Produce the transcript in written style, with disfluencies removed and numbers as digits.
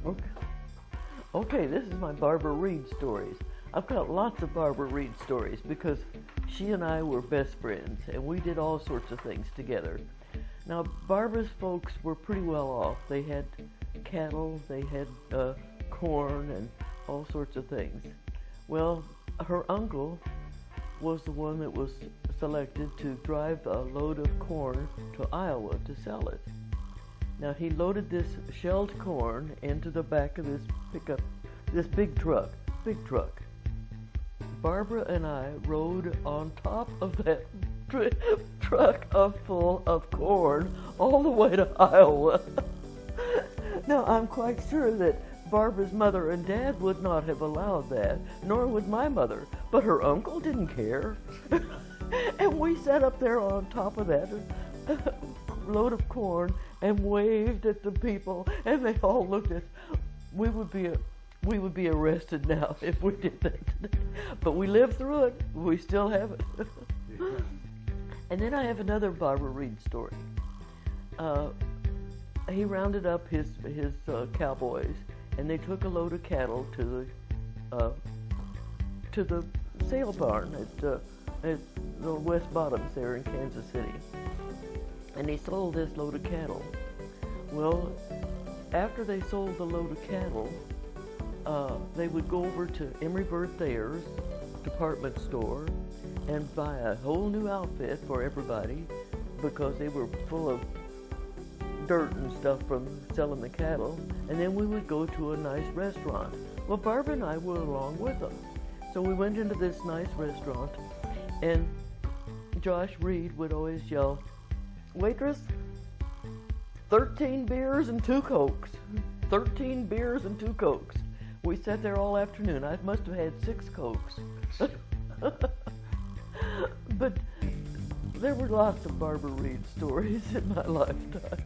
Okay. Okay, this is my Barbara Reed stories. I've got lots of Barbara Reed stories because she and I were best friends and we did all sorts of things together. Now, Barbara's folks were pretty well off. They had cattle, they had corn, and all sorts of things. Well, her uncle was the one that was selected to drive a load of corn to Iowa to sell it. Now, he loaded this shelled corn into the back of this pickup, this big truck. Barbara and I rode on top of that truck full of corn all the way to Iowa. Now, I'm quite sure that Barbara's mother and dad would not have allowed that, nor would my mother, but her uncle didn't care. And we sat up there on top of that load of corn and waved at the people, and they all looked at us. We would be arrested now if we did that today. But we lived through it. We still have it. And then I have another Barbara Reed story. He rounded up his cowboys, and they took a load of cattle to the sale barn at the West Bottoms there in Kansas City. And he sold this load of cattle. Well, after they sold the load of cattle, they would go over to Emery Bird Thayer's department store and buy a whole new outfit for everybody because they were full of dirt and stuff from selling the cattle. And then we would go to a nice restaurant. Well, Barbara and I were along with them. So we went into this nice restaurant, and Josh Reed would always yell, "Waitress, 13 beers and 2 Cokes. 13 beers and 2 Cokes. We sat there all afternoon. I must have had 6 Cokes. But there were lots of Barbara Reed stories in my lifetime.